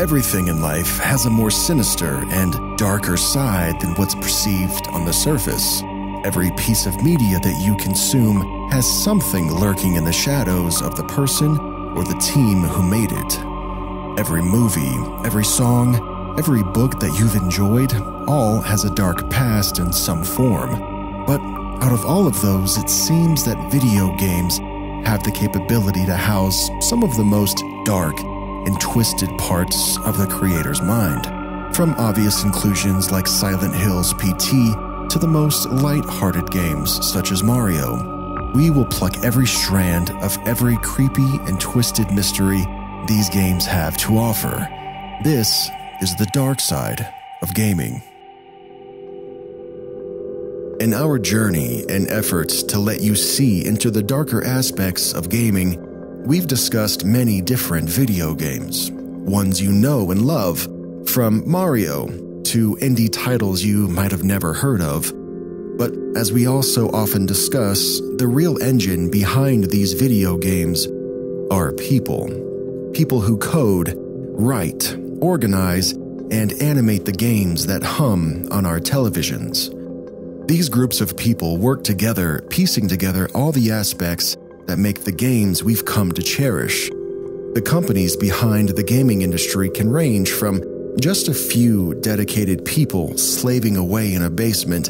Everything in life has a more sinister and darker side than what's perceived on the surface. Every piece of media that you consume has something lurking in the shadows of the person or the team who made it. Every movie, every song, every book that you've enjoyed, all has a dark past in some form. But out of all of those, it seems that video games have the capability to house some of the most dark and twisted parts of the creator's mind. From obvious inclusions like Silent Hill's PT to the most light-hearted games such as Mario, we will pluck every strand of every creepy and twisted mystery these games have to offer. This is the dark side of gaming. In our journey and efforts to let you see into the darker aspects of gaming, we've discussed many different video games, ones you know and love, from Mario to indie titles you might have never heard of. But as we also often discuss, the real engine behind these video games are people. People who code, write, organize, and animate the games that hum on our televisions. These groups of people work together, piecing together all the aspects that make the games we've come to cherish. The companies behind the gaming industry can range from just a few dedicated people slaving away in a basement,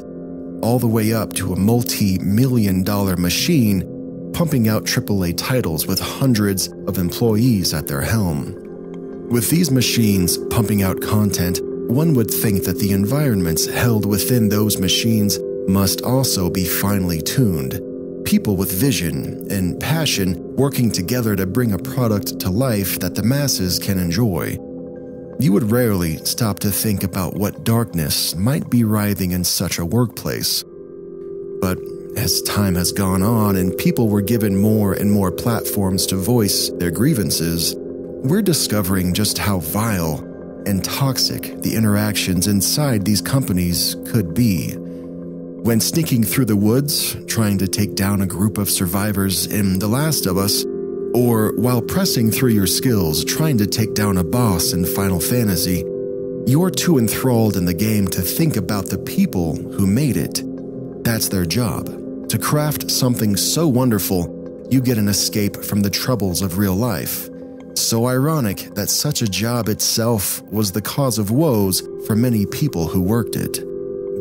all the way up to a multi-million-dollar machine pumping out AAA titles with hundreds of employees at their helm. With these machines pumping out content, one would think that the environments held within those machines must also be finely tuned. People with vision and passion working together to bring a product to life that the masses can enjoy. You would rarely stop to think about what darkness might be writhing in such a workplace. But as time has gone on and people were given more and more platforms to voice their grievances, we're discovering just how vile and toxic the interactions inside these companies could be. When sneaking through the woods, trying to take down a group of survivors in The Last of Us, or while pressing through your skills trying to take down a boss in Final Fantasy, you're too enthralled in the game to think about the people who made it. That's their job, to craft something so wonderful you get an escape from the troubles of real life. So ironic that such a job itself was the cause of woes for many people who worked it.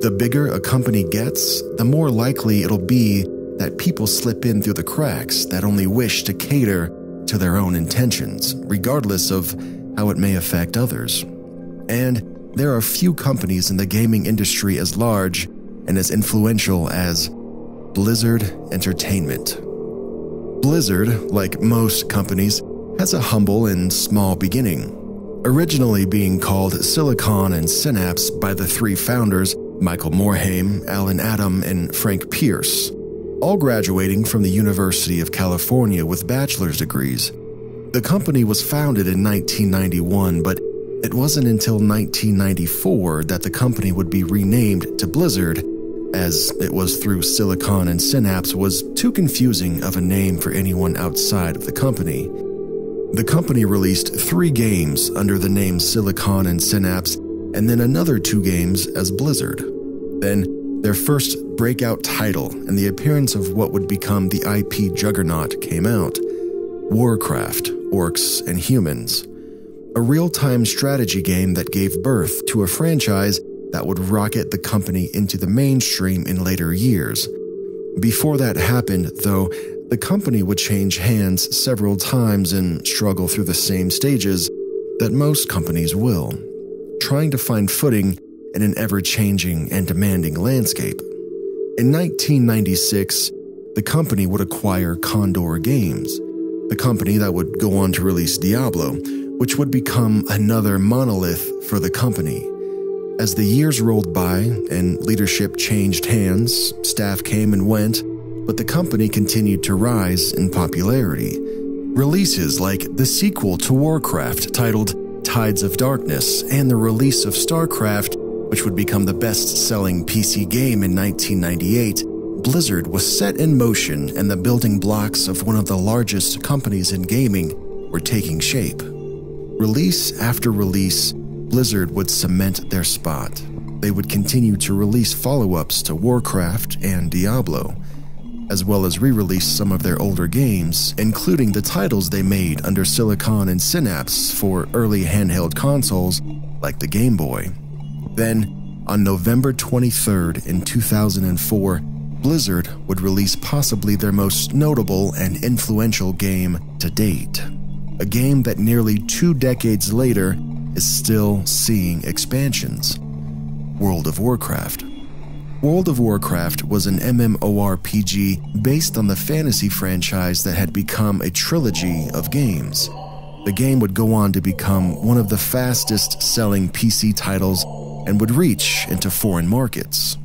The bigger a company gets, the more likely it'll be that people slip in through the cracks that only wish to cater to their own intentions, regardless of how it may affect others. And there are few companies in the gaming industry as large and as influential as Blizzard Entertainment. Blizzard, like most companies, has a humble and small beginning. Originally being called Silicon and Synapse by the three founders, Michael Morhaime, Alan Adam, and Frank Pierce, all graduating from the University of California with bachelor's degrees. The company was founded in 1991, but it wasn't until 1994 that the company would be renamed to Blizzard, as it was through Silicon and Synapse was too confusing of a name for anyone outside of the company. The company released 3 games under the name Silicon and Synapse, and then another 2 games as Blizzard. Then, their first breakout title and the appearance of what would become the IP juggernaut came out: Warcraft, Orcs and Humans, a real-time strategy game that gave birth to a franchise that would rocket the company into the mainstream in later years. Before that happened, though, the company would change hands several times and struggle through the same stages that most companies will, trying to find footing in an ever-changing and demanding landscape. In 1996, the company would acquire Condor Games, the company that would go on to release Diablo, which would become another monolith for the company. As the years rolled by and leadership changed hands, staff came and went, but the company continued to rise in popularity. Releases like the sequel to Warcraft titled Tides of Darkness and the release of Starcraft, which would become the best-selling PC game in 1998, Blizzard was set in motion and the building blocks of one of the largest companies in gaming were taking shape. Release after release, Blizzard would cement their spot. They would continue to release follow-ups to Warcraft and Diablo, as well as re-release some of their older games, including the titles they made under Silicon and Synapse for early handheld consoles like the Game Boy. Then, on November 23rd in 2004, Blizzard would release possibly their most notable and influential game to date. A game that nearly 2 decades later is still seeing expansions. World of Warcraft. World of Warcraft was an MMORPG based on the fantasy franchise that had become a trilogy of games. The game would go on to become one of the fastest-selling PC titles and would reach into foreign markets.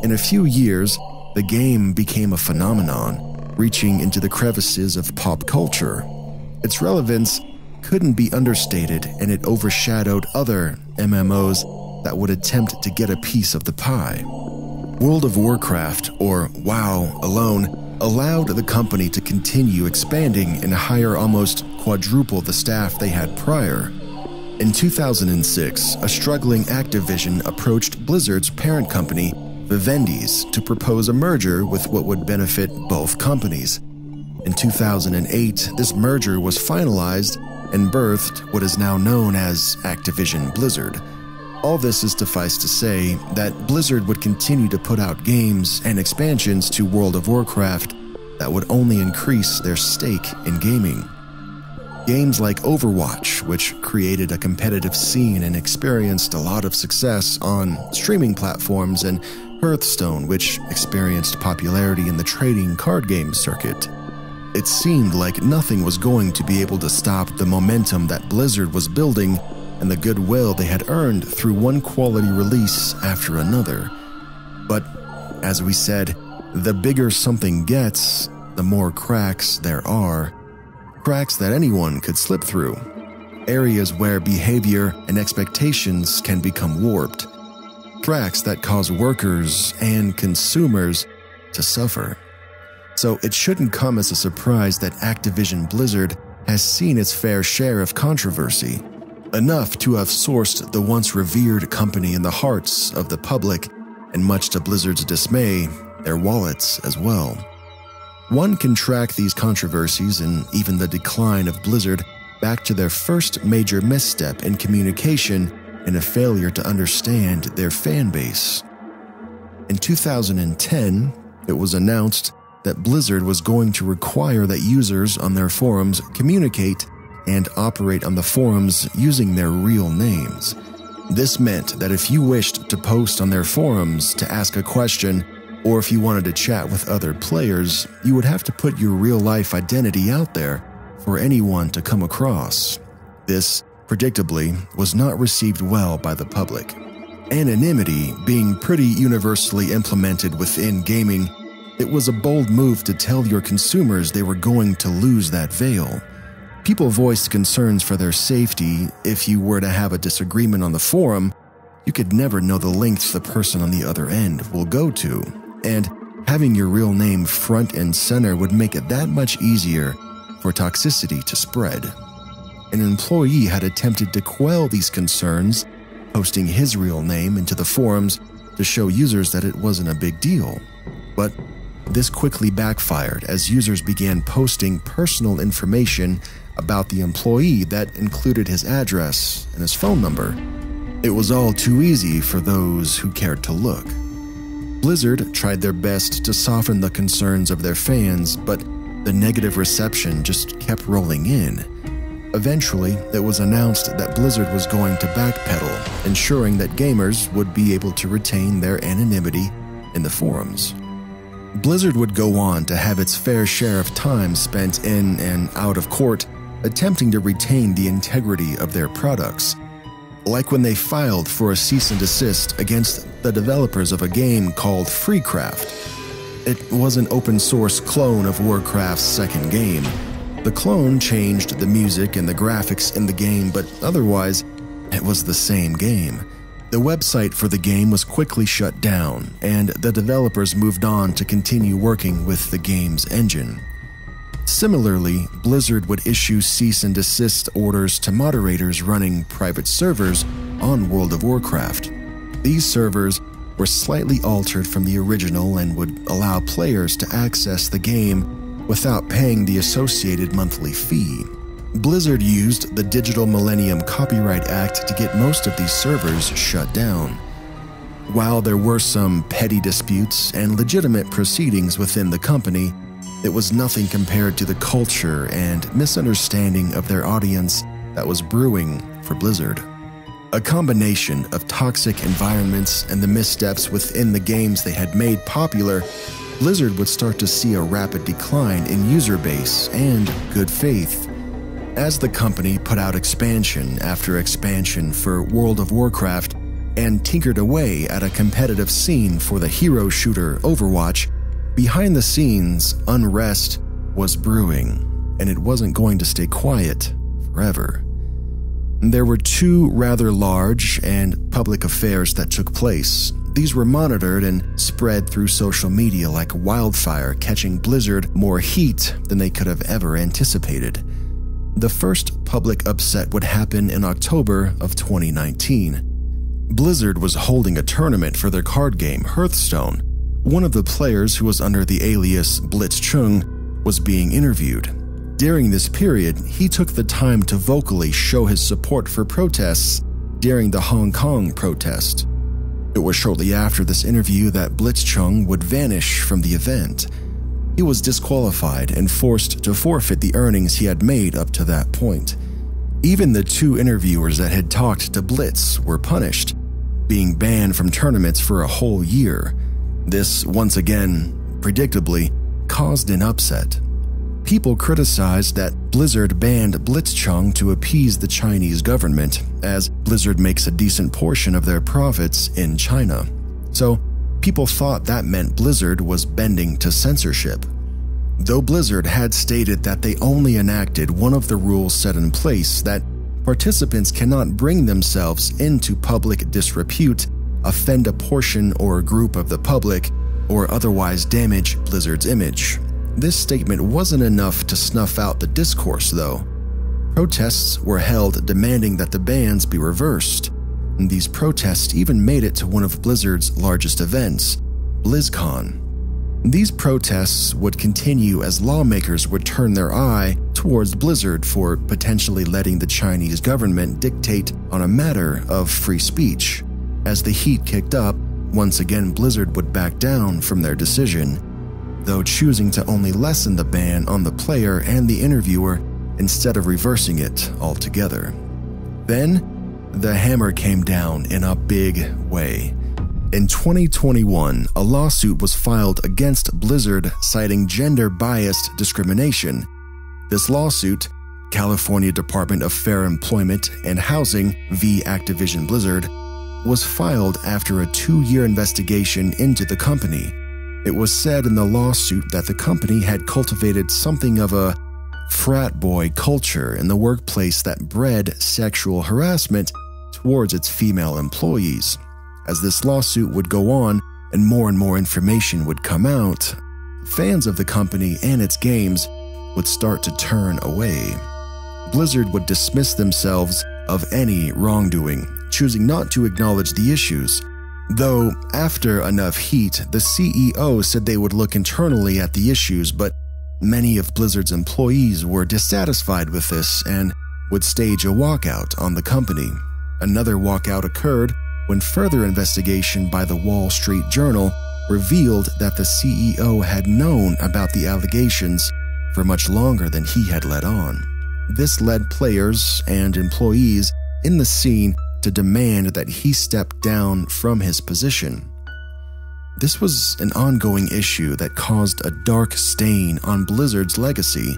In a few years, the game became a phenomenon, reaching into the crevices of pop culture. Its relevance couldn't be understated, and it overshadowed other MMOs that would attempt to get a piece of the pie. World of Warcraft, or WoW alone, allowed the company to continue expanding and hire almost quadruple the staff they had prior. In 2006, a struggling Activision approached Blizzard's parent company, Vivendi's, to propose a merger with what would benefit both companies. In 2008, this merger was finalized and birthed what is now known as Activision Blizzard. All this is suffice to say that Blizzard would continue to put out games and expansions to World of Warcraft that would only increase their stake in gaming. Games like Overwatch, which created a competitive scene and experienced a lot of success on streaming platforms, and Hearthstone, which experienced popularity in the trading card game circuit. It seemed like nothing was going to be able to stop the momentum that Blizzard was building and the goodwill they had earned through one quality release after another. But, as we said, the bigger something gets, the more cracks there are. Cracks that anyone could slip through. Areas where behavior and expectations can become warped. Cracks that cause workers and consumers to suffer. So it shouldn't come as a surprise that Activision Blizzard has seen its fair share of controversy, enough to have sourced the once revered company in the hearts of the public, and much to Blizzard's dismay, their wallets as well. One can track these controversies and even the decline of Blizzard back to their first major misstep in communication and a failure to understand their fan base. In 2010, it was announced that Blizzard was going to require that users on their forums communicate and operate on the forums using their real names. This meant that if you wished to post on their forums to ask a question, or if you wanted to chat with other players, you would have to put your real-life identity out there for anyone to come across. This, predictably, was not received well by the public. Anonymity being pretty universally implemented within gaming, it was a bold move to tell your consumers they were going to lose that veil. People voiced concerns for their safety. If you were to have a disagreement on the forum, you could never know the lengths the person on the other end will go to. And having your real name front and center would make it that much easier for toxicity to spread. An employee had attempted to quell these concerns, posting his real name into the forums to show users that it wasn't a big deal. But this quickly backfired as users began posting personal information about the employee that included his address and his phone number. It was all too easy for those who cared to look. Blizzard tried their best to soften the concerns of their fans, but the negative reception just kept rolling in. Eventually, it was announced that Blizzard was going to backpedal, ensuring that gamers would be able to retain their anonymity in the forums. Blizzard would go on to have its fair share of time spent in and out of court, attempting to retain the integrity of their products. Like when they filed for a cease and desist against the developers of a game called Freecraft. It was an open-source clone of Warcraft's second game. The clone changed the music and the graphics in the game, but otherwise, it was the same game. The website for the game was quickly shut down, and the developers moved on to continue working with the game's engine. Similarly, Blizzard would issue cease and desist orders to moderators running private servers on World of Warcraft. These servers were slightly altered from the original and would allow players to access the game without paying the associated monthly fee. Blizzard used the Digital Millennium Copyright Act to get most of these servers shut down. While there were some petty disputes and legitimate proceedings within the company, it was nothing compared to the culture and misunderstanding of their audience that was brewing for Blizzard. A combination of toxic environments and the missteps within the games they had made popular, Blizzard would start to see a rapid decline in user base and good faith. As the company put out expansion after expansion for World of Warcraft and tinkered away at a competitive scene for the hero shooter Overwatch, behind the scenes, unrest was brewing, and it wasn't going to stay quiet forever. There were two rather large and public affairs that took place. These were monitored and spread through social media like wildfire, catching Blizzard more heat than they could have ever anticipated. The first public upset would happen in October of 2019. Blizzard was holding a tournament for their card game, Hearthstone. One of the players, who was under the alias Blitzchung, was being interviewed. During this period, he took the time to vocally show his support for protests during the Hong Kong protest. It was shortly after this interview that Blitzchung would vanish from the event. He was disqualified and forced to forfeit the earnings he had made up to that point. Even the two interviewers that had talked to Blitz were punished, being banned from tournaments for a whole year. This, once again, predictably, caused an upset. People criticized that Blizzard banned Blitzchung to appease the Chinese government, as Blizzard makes a decent portion of their profits in China. So, people thought that meant Blizzard was bending to censorship. Though Blizzard had stated that they only enacted one of the rules set in place, that participants cannot bring themselves into public disrepute, offend a portion or group of the public, or otherwise damage Blizzard's image. This statement wasn't enough to snuff out the discourse, though. Protests were held demanding that the bans be reversed. And these protests even made it to one of Blizzard's largest events, BlizzCon. These protests would continue as lawmakers would turn their eye towards Blizzard for potentially letting the Chinese government dictate on a matter of free speech. As the heat kicked up, once again Blizzard would back down from their decision, though choosing to only lessen the ban on the player and the interviewer instead of reversing it altogether. Then, the hammer came down in a big way. In 2021, a lawsuit was filed against Blizzard citing gender-biased discrimination. This lawsuit, California Department of Fair Employment and Housing v. Activision Blizzard, was filed after a 2-year investigation into the company. It was said in the lawsuit that the company had cultivated something of a frat boy culture in the workplace that bred sexual harassment towards its female employees. As this lawsuit would go on and more information would come out, fans of the company and its games would start to turn away. Blizzard would dismiss themselves of any wrongdoing, choosing not to acknowledge the issues. Though, after enough heat, the CEO said they would look internally at the issues, but many of Blizzard's employees were dissatisfied with this and would stage a walkout on the company. Another walkout occurred when further investigation by the Wall Street Journal revealed that the CEO had known about the allegations for much longer than he had let on. This led players and employees in the scene to demand that he step down from his position. This was an ongoing issue that caused a dark stain on Blizzard's legacy,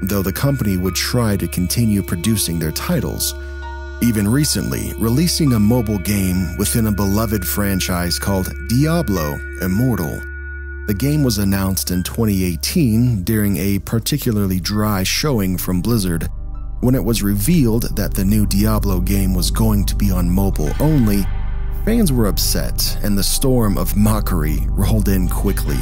though the company would try to continue producing their titles. Even recently, releasing a mobile game within a beloved franchise called Diablo Immortal. The game was announced in 2018 during a particularly dry showing from Blizzard. When it was revealed that the new Diablo game was going to be on mobile only, fans were upset and the storm of mockery rolled in quickly.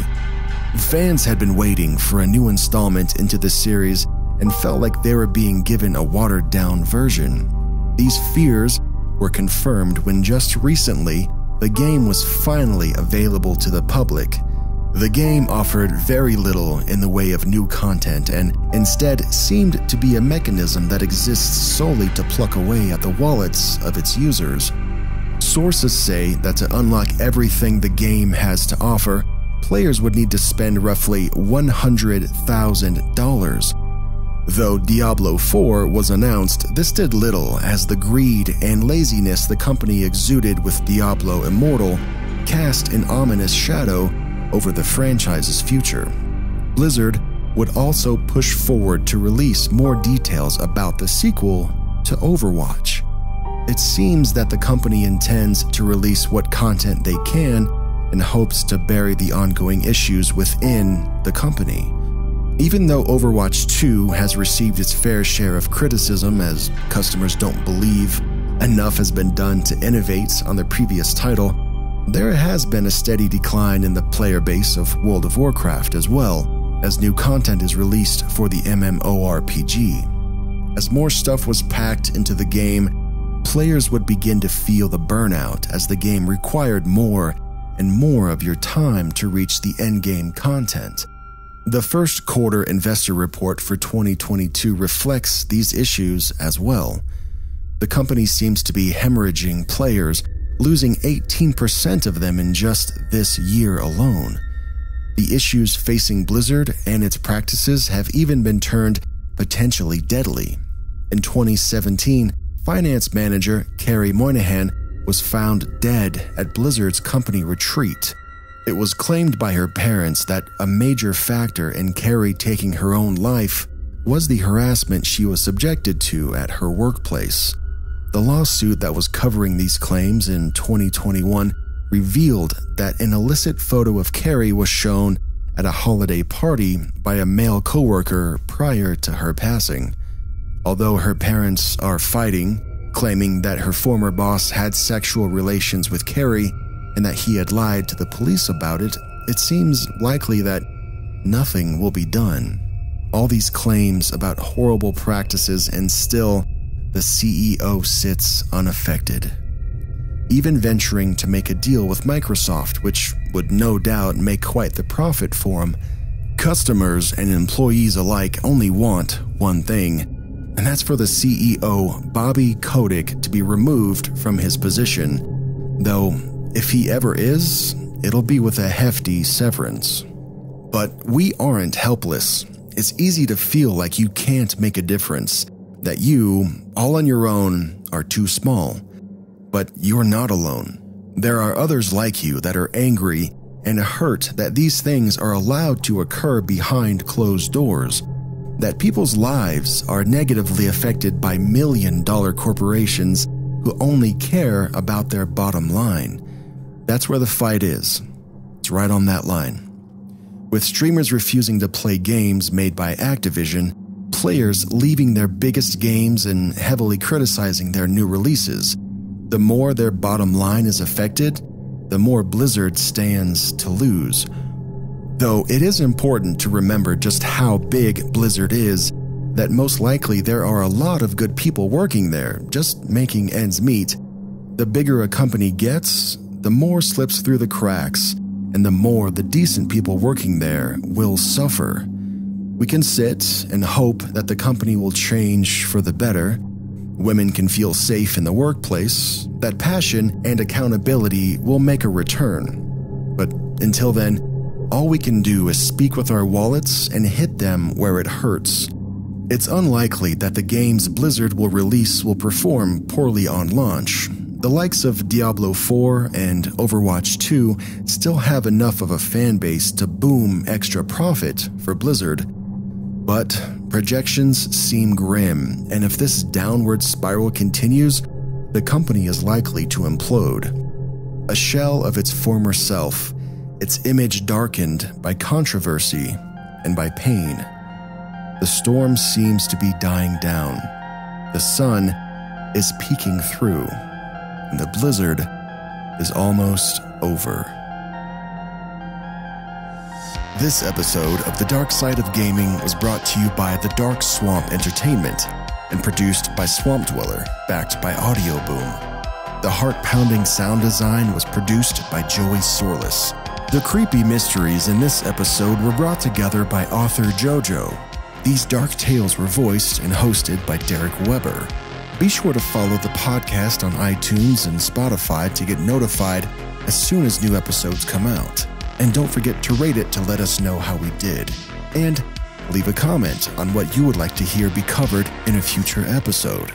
Fans had been waiting for a new installment into the series and felt like they were being given a watered-down version. These fears were confirmed when just recently, the game was finally available to the public. The game offered very little in the way of new content and instead seemed to be a mechanism that exists solely to pluck away at the wallets of its users. Sources say that to unlock everything the game has to offer, players would need to spend roughly $100,000. Though Diablo 4 was announced, this did little as the greed and laziness the company exuded with Diablo Immortal cast an ominous shadow over the franchise's future. Blizzard would also push forward to release more details about the sequel to Overwatch. It seems that the company intends to release what content they can and hopes to bury the ongoing issues within the company. Even though Overwatch 2 has received its fair share of criticism as customers don't believe enough has been done to innovate on the previous title, there has been a steady decline in the player base of World of Warcraft as well, as new content is released for the MMORPG. As more stuff was packed into the game, players would begin to feel the burnout as the game required more and more of your time to reach the endgame content. The first quarter investor report for 2022 reflects these issues as well. The company seems to be hemorrhaging players, losing 18% of them in just this year alone. The issues facing Blizzard and its practices have even been turned potentially deadly. In 2017, finance manager Carrie Moynihan was found dead at Blizzard's company retreat. It was claimed by her parents that a major factor in Carrie taking her own life was the harassment she was subjected to at her workplace. The lawsuit that was covering these claims in 2021 revealed that an illicit photo of Carrie was shown at a holiday party by a male coworker prior to her passing. Although her parents are fighting, claiming that her former boss had sexual relations with Carrie and that he had lied to the police about it, it seems likely that nothing will be done. All these claims about horrible practices and still the CEO sits unaffected. Even venturing to make a deal with Microsoft, which would no doubt make quite the profit for him, customers and employees alike only want one thing, and that's for the CEO, Bobby Kotick, to be removed from his position. Though, if he ever is, it'll be with a hefty severance. But we aren't helpless. It's easy to feel like you can't make a difference, that you, all on your own, are too small. But you're not alone. There are others like you that are angry and hurt that these things are allowed to occur behind closed doors, that people's lives are negatively affected by million-dollar corporations who only care about their bottom line. That's where the fight is. It's right on that line. With streamers refusing to play games made by Activision, players leaving their biggest games and heavily criticizing their new releases, the more their bottom line is affected, the more Blizzard stands to lose. Though it is important to remember just how big Blizzard is, that most likely there are a lot of good people working there, just making ends meet. The bigger a company gets, the more slips through the cracks, and the more the decent people working there will suffer. We can sit and hope that the company will change for the better. Women can feel safe in the workplace, that passion and accountability will make a return. But until then, all we can do is speak with our wallets and hit them where it hurts. It's unlikely that the games Blizzard will release will perform poorly on launch. The likes of Diablo 4 and Overwatch 2 still have enough of a fan base to boom extra profit for Blizzard. But projections seem grim, and if this downward spiral continues, the company is likely to implode. A shell of its former self, its image darkened by controversy and by pain. The storm seems to be dying down. The sun is peeking through, and the blizzard is almost over. This episode of The Dark Side of Gaming was brought to you by The Dark Swamp Entertainment and produced by Swamp Dweller, backed by Audio Boom. The heart-pounding sound design was produced by Joey Sorless. The creepy mysteries in this episode were brought together by author JoJo. These dark tales were voiced and hosted by Darek Weber. Be sure to follow the podcast on iTunes and Spotify to get notified as soon as new episodes come out. And don't forget to rate it to let us know how we did. And leave a comment on what you would like to hear be covered in a future episode.